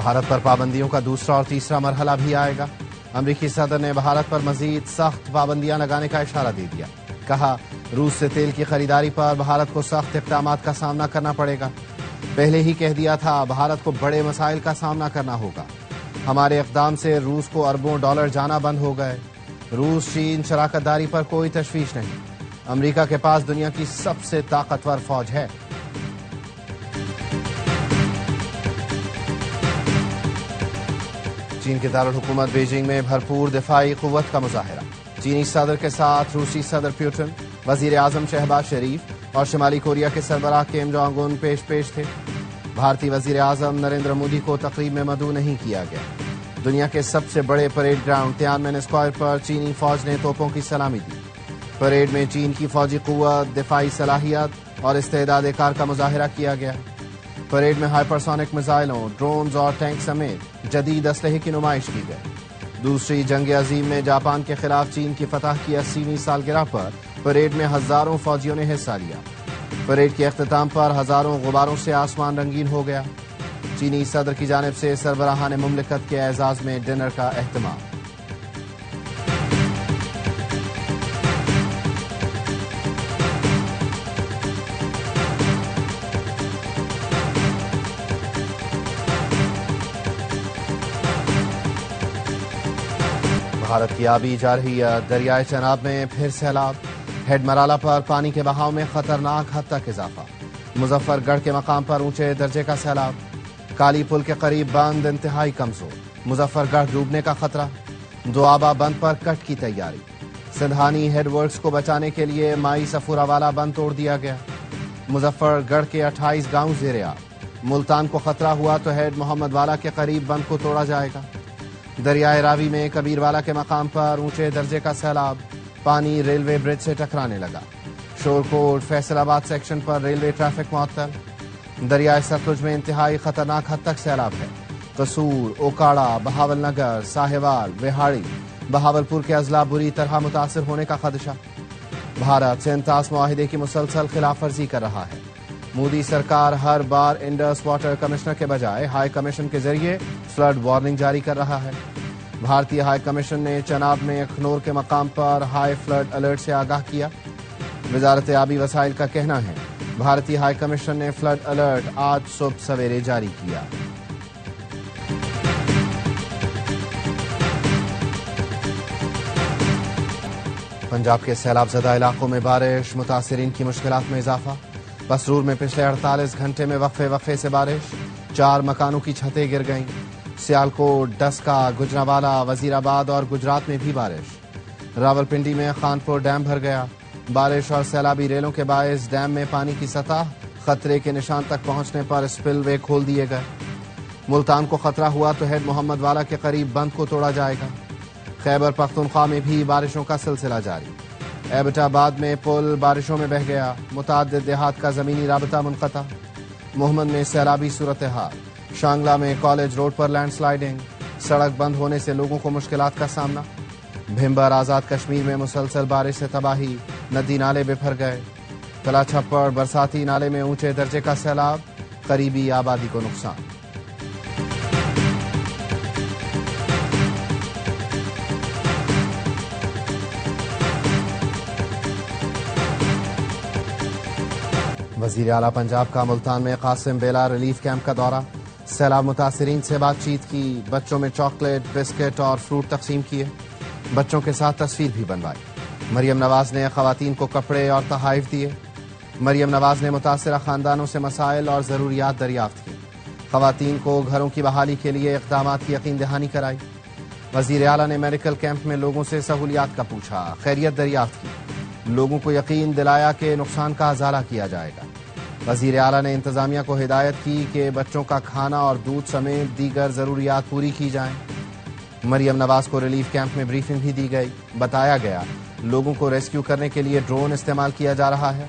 بھارت پر پابندیوں کا دوسرا اور تیسرا مرحلہ بھی آئے گا۔ امریکی صدر نے بھارت پر مزید سخت پابندیاں لگانے کا اشارہ دے دیا۔ کہا روس سے تیل کی خریداری پر بھارت کو سخت اقدامات کا سامنا کرنا پڑے گا۔ پہلے ہی کہہ دیا تھا بھارت کو بڑے مسائل کا سامنا کرنا ہوگا۔ ہمارے اقدام سے روس کو اربوں ڈالر جانا بند ہو گئے۔ روس چین شراکت داری پر کوئی تشویش نہیں۔ امریکہ کے پاس دنیا کی سب سے طاقتور فوج ہے۔ چین کے دارالحکومت بیجنگ میں بھرپور دفاعی قوت کا مظاہرہ۔ چینی صدر کے ساتھ روسی صدر پیوٹن، وزیر اعظم شہباز شریف اور شمالی کوریا کے سربراہ کیم جونگ ان پیش تھے۔ بھارتی وزیر اعظم نریندر مودی کو تقریب میں مدعو نہیں کیا گیا۔ دنیا کے سب سے بڑے پریڈ گراؤنڈ تیانمن اسکوائر پر چینی فوج نے توپوں کی سلامی دی۔ پریڈ میں چین کی فوجی قوت، دفاعی صلاحیت اور استعداد کار کا مظاہرہ کیا گیا۔ پریڈ میں ہائپرسونک میزائلوں، ڈرونز اور ٹینک سمیت جدید اسلحے کی نمائش کی گئی۔ دوسری جنگ عظیم میں جاپان کے خلاف چین کی فتح کی 80ویں سالگرہ پر پریڈ میں ہزاروں فوجیوں نے حصہ لیا۔ پریڈ کے اختتام پر ہزاروں غباروں سے آسمان رنگین ہو گیا۔ چینی صدر کی جانب سے سربراہان مملکت کے اعزاز میں ڈنر کا اہتمام۔ بھارت کی آبی جارحیت، دریائے چناب میں پھر سیلاب۔ ہیڈ مرالہ پر پانی کے بہاؤ میں خطرناک حد تک اضافہ۔ مظفر گڑھ کے مقام پر اونچے درجے کا سیلاب۔ کالی پل کے قریب بند انتہائی کمزور۔ مظفر گڑھ ڈوبنے کا خطرہ۔ دوآبہ بند پر کٹ کی تیاری۔ سندھانی ہیڈ ورکس کو بچانے کے لیے مائی سفورہ والا بند توڑ دیا گیا۔ مظفر گڑھ کے 28 گاؤں زیر آب۔ ملتان کو خطرہ ہوا تو ہیڈ محمد والا کے قریب بند کو توڑا جائے گا۔ دریائے راوی میں کبیر والا کے مقام پر اونچے درجے کا سیلاب۔ پانی ریلوے برج سے ٹکرانے لگا۔ شورکوٹ فیصل آباد سیکشن پر ریلوے ٹریفک معطل۔ دریائے ستلج میں انتہائی خطرناک حد تک سیلاب ہے۔ قصور، اوکاڑا، بہاول نگر، ساہیوال، وہاڑی، بہاولپور کے اضلاع بری طرح متاثر ہونے کا خدشہ۔ بھارت سینتاس معاہدے کی مسلسل خلاف ورزی کر رہا ہے۔ مودی سرکار ہر بار انڈس واٹر کمشنر کے بجائے ہائی کمیشن کے ذریعے فلڈ وارننگ جاری کر رہا ہے۔ بھارتی ہائی کمیشن نے چناب میں اخنور کے مقام پر ہائی فلڈ الرٹ سے آگاہ کیا۔ وزارت آبی وسائل کا کہنا ہے بھارتی ہائی کمیشن نے فلڈ الرٹ آج صبح سویرے جاری کیا۔ پنجاب کے سیلاب زدہ علاقوں میں بارش، متاثرین کی مشکلات میں اضافہ۔ پسرور میں پچھلے 48 گھنٹے میں وقفے سے بارش، 4 مکانوں کی چھتیں گر گئیں۔ سیالکوٹ، ڈسکا، گجرانوالہ، وزیر آباد اور گجرات میں بھی بارش۔ راولپنڈی میں خانپور ڈیم بھر گیا۔ بارش اور سیلابی ریلوں کے باعث ڈیم میں پانی کی سطح خطرے کے نشان تک پہنچنے پر اسپل وے کھول دیے گئے۔ ملتان کو خطرہ ہوا تو ہیڈ محمد والا کے قریب بند کو توڑا جائے گا۔ خیبر پختونخوا میں بھی بارشوں کا سلسلہ جاری۔ ایبٹ آباد میں پل بارشوں میں بہہ گیا۔ متعدد دیہات کا زمینی رابطہ منقطع۔ محمد میں سیلابی صورتحال۔ شانگلہ میں کالج روڈ پر لینڈ سلائیڈنگ۔ سڑک بند ہونے سے لوگوں کو مشکلات کا سامنا۔ بھمبر آزاد کشمیر میں مسلسل بارش سے تباہی، ندی نالے بفر گئے۔ کلا چھپڑ برساتی نالے میں اونچے درجے کا سیلاب، قریبی آبادی کو نقصان۔ وزیر اعلیٰ پنجاب کا ملتان میں قاسم بیلا ریلیف کیمپ کا دورہ۔ سیلاب متاثرین سے بات چیت کی۔ بچوں میں چاکلیٹ، بسکٹ اور فروٹ تقسیم کیے۔ بچوں کے ساتھ تصویر بھی بنوائی۔ مریم نواز نے خواتین کو کپڑے اور تحائف دیے۔ مریم نواز نے متاثرہ خاندانوں سے مسائل اور ضروریات دریافت کی۔ خواتین کو گھروں کی بحالی کے لیے اقدامات کی یقین دہانی کرائی۔ وزیر اعلیٰ نے میڈیکل کیمپ میں لوگوں سے سہولیات کا پوچھا، خیریت دریافت کی۔ لوگوں کو یقین دلایا کہ نقصان کا ازالہ کیا جائے گا۔ وزیر اعلیٰ نے انتظامیہ کو ہدایت کی کہ بچوں کا کھانا اور دودھ سمیت دیگر ضروریات پوری کی جائیں۔ مریم نواز کو ریلیف کیمپ میں بریفنگ بھی دی گئی۔ بتایا گیا لوگوں کو ریسکیو کرنے کے لیے ڈرون استعمال کیا جا رہا ہے۔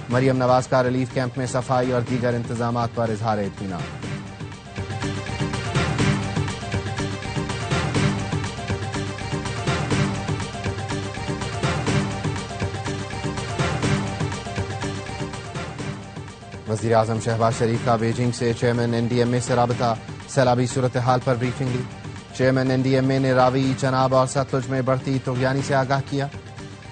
مریم نواز کا ریلیف کیمپ میں صفائی اور دیگر انتظامات پر اظہار اطمینان۔ وزیر اعظم شہباز شریف کا بیجنگ سے چیئرمین NDMA سے رابطہ۔ سیلابی صورتحال پر بریفنگ لی۔ چیئرمین NDMA نے راوی، چناب اور ستلج میں بڑھتی طغیانی سے آگاہ کیا۔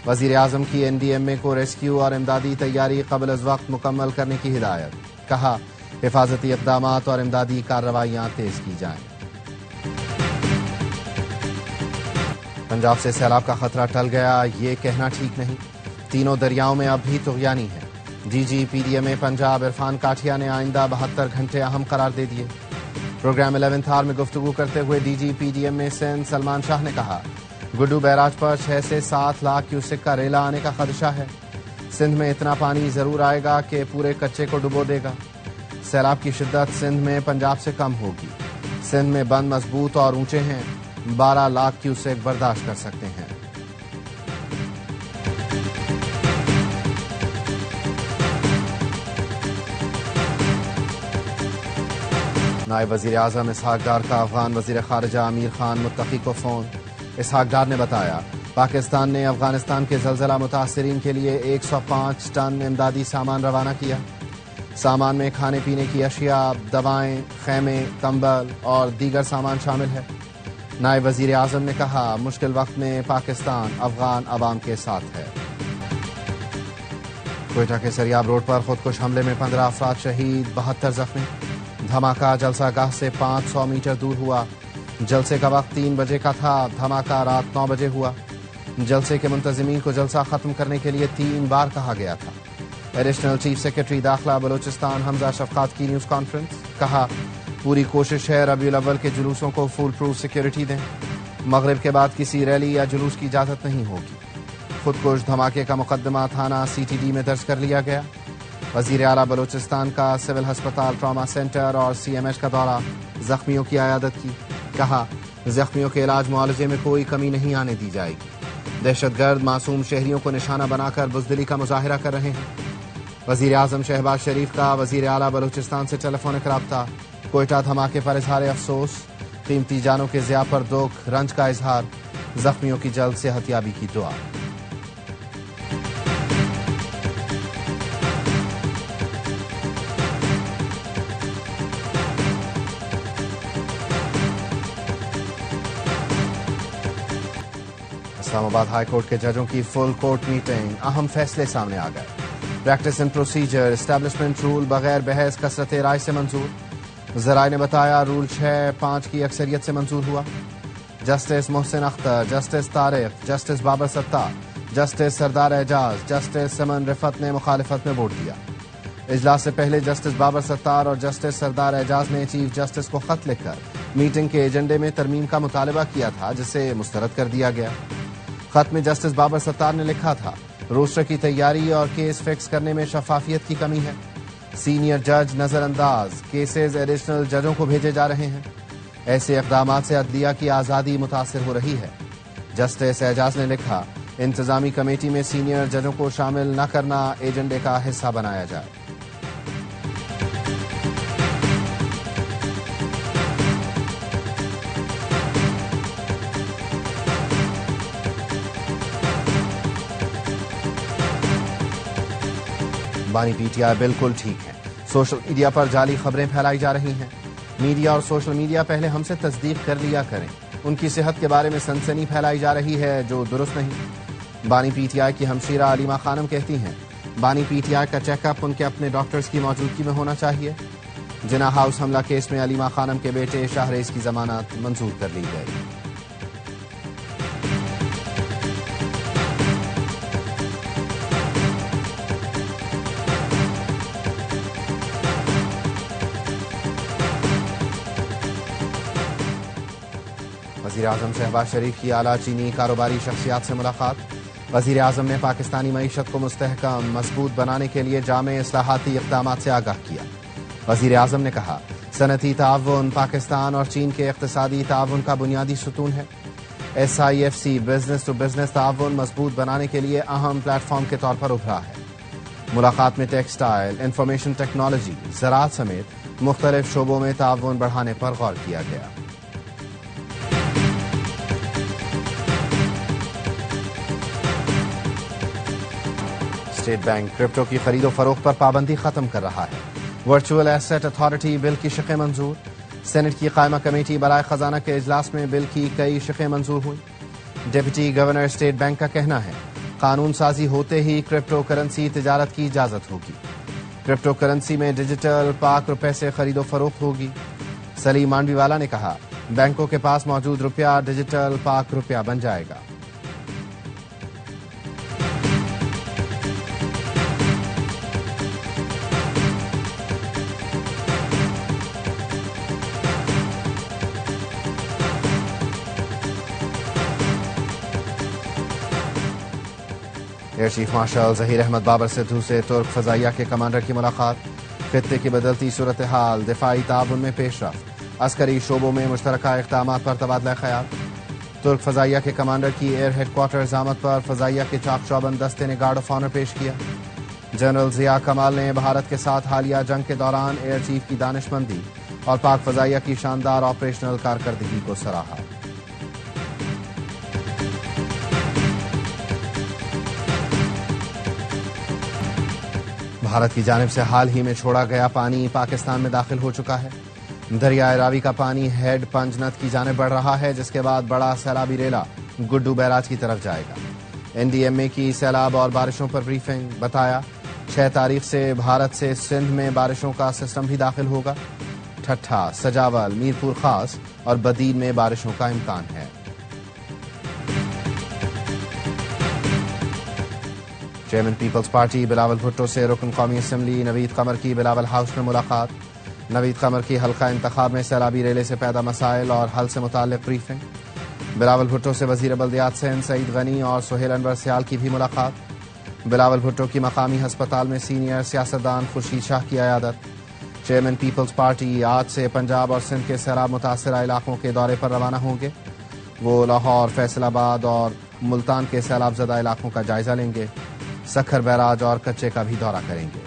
وزیر اعظم کی NDMA کو ریسکیو اور امدادی تیاری قبل از وقت مکمل کرنے کی ہدایت۔ کہا حفاظتی اقدامات اور امدادی کارروائیاں تیز کی جائیں۔ پنجاب سے سیلاب کا خطرہ ٹل گیا، یہ کہنا ٹھیک نہیں، تینوں دریاؤں میں اب بھی طغیانی ہے۔ DG PDMA پنجاب عرفان کاٹھیا نے آئندہ 72 گھنٹے اہم قرار دے دیے۔ پروگرام 11th آور میں گفتگو کرتے ہوئے DG PDMA سندھ سلمان شاہ نے کہا گڈو بیراج پر 6 سے 7 لاکھ کیوسک کا ریلا آنے کا خدشہ ہے۔ سندھ میں اتنا پانی ضرور آئے گا کہ پورے کچے کو ڈبو دے گا۔ سیلاب کی شدت سندھ میں پنجاب سے کم ہوگی۔ سندھ میں بند مضبوط اور اونچے ہیں، 12 لاکھ کیوسک برداشت کر سکتے ہیں۔ نائب وزیر اعظم اسحاق ڈار کا افغان وزیر خارجہ امیر خان متقی کو فون۔ اسحاق ڈار نے بتایا پاکستان نے افغانستان کے زلزلہ متاثرین کے لیے 105 ٹن امدادی سامان روانہ کیا۔ سامان میں کھانے پینے کی اشیاء، دوائیں، خیمے، کمبل اور دیگر سامان شامل ہے۔ نائب وزیر اعظم نے کہا مشکل وقت میں پاکستان افغان عوام کے ساتھ ہے۔ کوئٹہ کے سریاب روڈ پر خودکش حملے میں 15 افراد شہید، 72 زخمی۔ دھماکہ جلسہ گاہ سے 500 میٹر دور ہوا۔ جلسے کا وقت 3 بجے کا تھا، دھماکہ رات 9 بجے ہوا۔ جلسے کے منتظمین کو جلسہ ختم کرنے کے لیے 3 بار کہا گیا تھا۔ ایڈیشنل چیف سیکرٹری داخلہ بلوچستان حمزہ شفقات کی نیوز کانفرنس، کہا پوری کوشش ہے ربیع الاول کے جلوسوں کو فول پروف سیکیورٹی دیں۔ مغرب کے بعد کسی ریلی یا جلوس کی اجازت نہیں ہوگی۔ خودکش دھماکے کا مقدمہ تھانہ CTD میں درج کر لیا گیا۔ وزیر اعلیٰ بلوچستان کا سول ہسپتال ٹراما سینٹر اور CMH کا دورہ، زخمیوں کی عیادت کی۔ کہا زخمیوں کے علاج معالجے میں کوئی کمی نہیں آنے دی جائے گی۔ دہشت گرد معصوم شہریوں کو نشانہ بنا کر بزدلی کا مظاہرہ کر رہے ہیں۔ وزیر اعظم شہباز شریف کا وزیر اعلیٰ بلوچستان سے ٹیلی فونک رابطہ، کوئٹہ دھماکے پر اظہار افسوس، قیمتی جانوں کے ضیاع پر دکھ رنج کا اظہار، زخمیوں کی جلد صحت یابی کی دعا۔ اسلام آباد ہائی کورٹ کے ججوں کی فل کورٹ میٹنگ، اہم فیصلے سامنے آ گئے۔ Practice and procedure establishment role بغیر بحث کثرت رائے سے منظور۔ ذرائع نے بتایا رول 6-5 کی اکثریت سے منظور ہوا۔ Justice Mohsin Akhtar, justice Tariq, justice Babar ستار، جسٹس سردار اعجاز، جسٹس سمن رفت نے مخالفت میں ووٹ دیا۔ اجلاس سے پہلے جسٹس بابر ستار اور جسٹس سردار اعجاز نے چیف جسٹس کو خط لکھ کر میٹنگ کے ایجنڈے میں ترمیم کا مطالبہ کیا تھا، جسے مسترد کر دیا گیا۔ خط میں جسٹس بابر ستار نے لکھا تھا روسٹر کی تیاری اور کیس فکس کرنے میں شفافیت کی کمی ہے، سینئر جج نظر انداز، کیسز ایڈیشنل ججوں کو بھیجے جا رہے ہیں، ایسے اقدامات سے عدلیہ کی آزادی متاثر ہو رہی ہے۔ جسٹس اعجاز نے لکھا انتظامی کمیٹی میں سینئر ججوں کو شامل نہ کرنا ایجنڈے کا حصہ بنایا جائے۔ بانی PTI بالکل ٹھیک ہے، سوشل میڈیا پر جعلی خبریں پھیلائی جا رہی ہیں۔ میڈیا اور سوشل میڈیا پہلے ہم سے تصدیق کر لیا کریں، ان کی صحت کے بارے میں سنسنی پھیلائی جا رہی ہے جو درست نہیں۔ بانی PTI کی ہمشیرہ علیمہ خانم کہتی ہیں بانی PTI کا چیک اپ ان کے اپنے ڈاکٹرز کی موجودگی میں ہونا چاہیے۔ جنا ہاؤس حملہ کیس میں علیمہ خانم کے بیٹے شاہریز کی ضمانت منظور کر لی گئی۔ وزیر اعظم شہباز شریف کی اعلیٰ چینی کاروباری شخصیات سے ملاقات۔ وزیر اعظم نے پاکستانی معیشت کو مستحکم مضبوط بنانے کے لیے جامع اصلاحاتی اقدامات سے آگاہ کیا۔ وزیر اعظم نے کہا صنعتی تعاون پاکستان اور چین کے اقتصادی تعاون کا بنیادی ستون ہے۔ SIFC بزنس ٹو بزنس تعاون مضبوط بنانے کے لیے اہم پلیٹ فارم کے طور پر ابھرا ہے۔ ملاقات میں ٹیکسٹائل، انفارمیشن ٹیکنالوجی، زراعت سمیت مختلف شعبوں میں تعاون بڑھانے پر غور کیا گیا۔ اسٹیٹ بینک کرپٹو کی خرید و فروخت پر پابندی ختم کر رہا ہے۔ ورچوئل ایسٹ اتھارٹی بل کی شق منظور۔ سینٹ کی قائمہ کمیٹی برائے خزانہ کے اجلاس میں بل کی کئی شقیں منظور ہوئیں۔ ڈپٹی گورنر اسٹیٹ بینک کا کہنا ہے قانون سازی ہوتے ہی کرپٹو کرنسی تجارت کی اجازت ہوگی۔ کرپٹو کرنسی میں ڈیجیٹل پاک روپے سے خرید و فروخت ہوگی۔ سلیم مانڈوی والا نے کہا بینکوں کے پاس موجود روپیہ ڈیجیٹل پاک روپیہ بن جائے گا۔ Air chief marshal Zaheer Ahmed Babar Sidhu سے ترک فضائیہ کے کمانڈر کی ملاقات۔ خطے کی بدلتی صورتحال، دفاعی تعاون میں پیش رفت، عسکری شعبوں میں مشترکہ اقدامات پر تبادلہ خیال۔ ترک فضائیہ کے کمانڈر کی ایئر ہیڈ کوارٹرز آمد پر فضائیہ کے چاق چوبند دستے نے گارڈ آف آنر پیش کیا۔ جنرل ضیاء کمال نے بھارت کے ساتھ حالیہ جنگ کے دوران ایئر چیف کی دانش مندی اور پاک فضائیہ کی شاندار آپریشنل کارکردگی کو سراہا۔ بھارت کی جانب سے حال ہی میں چھوڑا گیا پانی پاکستان میں داخل ہو چکا ہے۔ دریائے راوی کا پانی ہیڈ پنجنت کی جانب بڑھ رہا ہے، جس کے بعد بڑا سیلابی ریلا گڈو بیراج کی طرف جائے گا۔ این ڈی ایم اے کی سیلاب اور بارشوں پر بریفنگ، بتایا 6 تاریخ سے بھارت سے سندھ میں بارشوں کا سسٹم بھی داخل ہوگا۔ ٹھٹھا، سجاول، میرپور خاص اور بدین میں بارشوں کا امکان ہے۔ چیئرمین پیپلز پارٹی بلاول بھٹو سے رکن قومی اسمبلی نوید قمر کی بلاول ہاؤس میں ملاقات۔ نوید قمر کی حلقہ انتخاب میں سیلابی ریلے سے پیدا مسائل اور حل سے متعلق بریفنگ۔ بلاول بھٹو سے وزیر بلدیات سندھ سعید غنی اور سہیل انور سیال کی بھی ملاقات۔ بلاول بھٹو کی مقامی ہسپتال میں سینئر سیاستدان خورشید شاہ کی عیادت۔ چیئرمین پیپلز پارٹی آج سے پنجاب اور سندھ کے سیلاب متاثرہ علاقوں کے دورے پر روانہ ہوں گے۔ وہ لاہور، فیصل آباد اور ملتان کے سیلاب زدہ علاقوں کا جائزہ لیں گے۔ سکھر بیراج اور کچے کا بھی دورہ کریں گے۔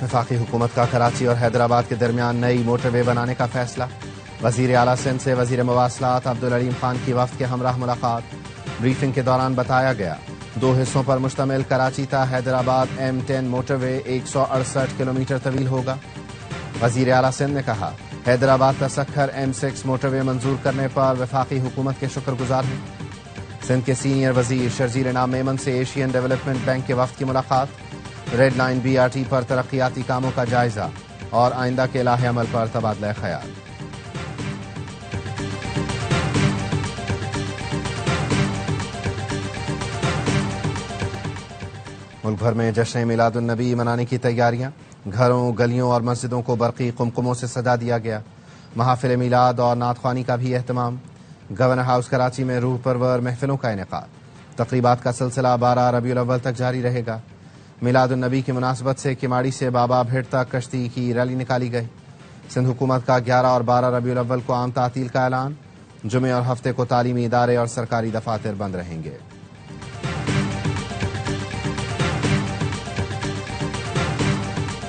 وفاقی حکومت کا کراچی اور حیدرآباد کے درمیان نئی موٹر وے بنانے کا فیصلہ۔ وزیر اعلیٰ سندھ سے وزیر مواصلات عبدالعلیم خان کی وفد کے ہمراہ ملاقات۔ بریفنگ کے دوران بتایا گیا 2 حصوں پر مشتمل کراچی تا حیدرآباد M10 موٹر وے 168 کلومیٹر طویل ہوگا۔ وزیر اعلیٰ سندھ نے کہا حیدرآباد تا سکھر M6 موٹر وے منظور کرنے پر وفاقی حکومت کے شکر گزار ہیں۔ سندھ کے سینئر وزیر شرجیل انعام میمن سے ایشین ڈیولپمنٹ بینک کے وفد کی ملاقات۔ ریڈ لائن BRT پر ترقیاتی کاموں کا جائزہ اور آئندہ کے لاہ عمل پر تبادلہ خیال۔ ملک بھر میں جشن میلاد النبی منانے کی تیاریاں، گھروں، گلیوں اور مسجدوں کو برقی قمقموں سے سجا دیا گیا۔ محافل میلاد اور نعت خوانی کا بھی اہتمام۔ گورنر ہاؤس کراچی میں روح پرور محفلوں کا انعقاد۔ تقریبات کا سلسلہ 12 ربیع الاول تک جاری رہے گا۔ میلاد النبی کی مناسبت سے کماڑی سے بابا بھیڑ تک کشتی کی ریلی نکالی گئی۔ سندھ حکومت کا 11 اور 12 ربیع الاول کو عام تعطیل کا اعلان۔ جمعے اور ہفتے کو تعلیمی ادارے اور سرکاری دفاتر بند رہیں گے۔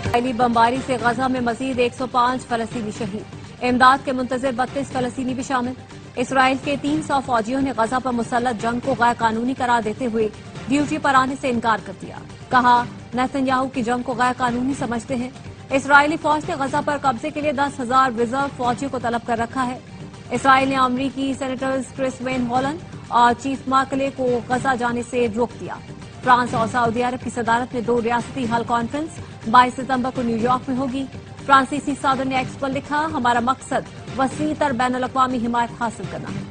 اسرائیلی بمباری سے غزہ میں مزید 105 فلسطینی شہید، امداد کے منتظر 32 فلسطینی بھی شامل۔ اسرائیل کے 300 فوجیوں نے غزہ پر مسلط جنگ کو غیر قانونی قرار دیتے ہوئے ڈیوٹی پر آنے سے انکار کر دیا۔ کہا نیتن یاہو کی جنگ کو غیر قانونی سمجھتے ہیں۔ اسرائیلی فوج نے غزہ پر قبضے کے لیے 10,000 ریزرو فوجیوں کو طلب کر رکھا ہے۔ اسرائیل نے امریکی سینیٹرز کرس وین ہولن اور چیف مارکلے کو غزہ جانے سے روک دیا۔ فرانس اور سعودی عرب کی صدارت میں 2 ریاستی حل کانفرنس 22 ستمبر کو نیو یارک میں ہوگی۔ فرانسیسی صدر نے ایکس پر لکھا ہمارا مقصد وسیع تر بین الاقوامی حمایت حاصل کرنا ہے۔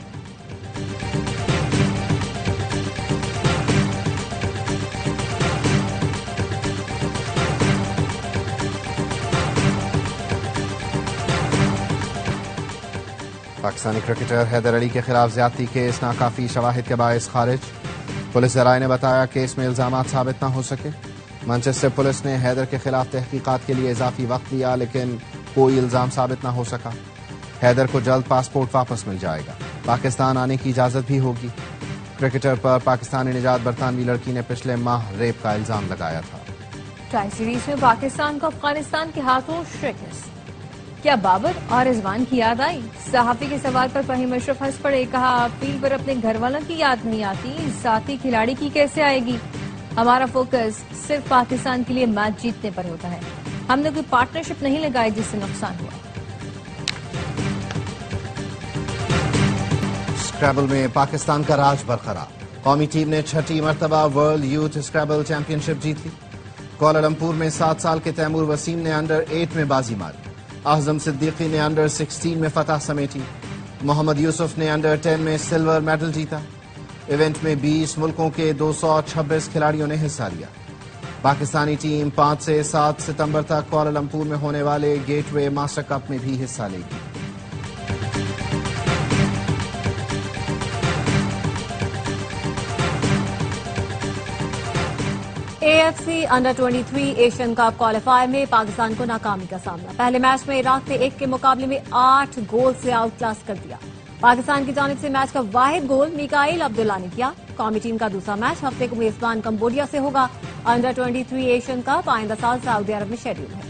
پاکستانی کرکٹر حیدر علی کے خلاف زیادتی کیس ناکافی شواہد کے باعث خارج۔ پولیس ذرائع نے بتایا کیس میں الزامات ثابت نہ ہو سکے۔ مانچسٹر پولیس نے حیدر کے خلاف تحقیقات کے لیے اضافی وقت لیا، لیکن کوئی الزام ثابت نہ ہو سکا۔ حیدر کو جلد پاسپورٹ واپس مل جائے گا، پاکستان آنے کی اجازت بھی ہوگی۔ کرکٹر پر پاکستانی نژاد برطانوی لڑکی نے پچھلے ماہ ریپ کا الزام لگایا تھا۔ ٹرائی سیریز میں پاکستان کو افغانستان کے ہاتھوں شکست۔ کیا بابر اور رضوان کی یاد آئی؟ صحافی کے سوال پر فہیم اشرف ہنس پڑے، کہا فیلڈ پر اپنے گھر والوں کی یاد نہیں آتی، ذاتی کھلاڑی کی کیسے آئے گی؟ ہمارا فوکس صرف پاکستان کے لیے میچ جیتنے پر ہوتا ہے، ہم نے کوئی پارٹنرشپ نہیں لگائی جس سے نقصان ہوا۔ اسکریبل میں پاکستان کا راج برقرار، قومی ٹیم نے 6ٹھی مرتبہ ورلڈ یوتھ اسکریبل چیمپئن شپ جیت لی۔ کوالالمپور میں 7 سال کے تیمور وسیم نے انڈر 8 میں بازی ماری، اعظم صدیقی نے انڈر 16 میں فتح سمیٹی، محمد یوسف نے انڈر 10 میں سلور میڈل جیتا۔ ایونٹ میں 20 ملکوں کے 226 کھلاڑیوں نے حصہ لیا۔ پاکستانی ٹیم 5 سے 7 ستمبر تک کوالالمپور میں ہونے والے گیٹ وے ماسٹر کپ میں بھی حصہ لے گی۔ A F C under 23 Asian cup qualifier میں پاکستان کو ناکامی کا سامنا۔ پہلے میچ میں عراق نے 1 کے مقابلے میں 8 گول سے آؤٹ کلاس کر دیا۔ پاکستان کی جانب سے میچ کا واحد گول میکائل عبداللہ نے کیا۔ قومی ٹیم کا دوسرا میچ ہفتے کو میزبان کمبوڈیا سے ہوگا۔ انڈر 23 ایشین کپ آئندہ سال سعودی عرب میں شیڈول ہے۔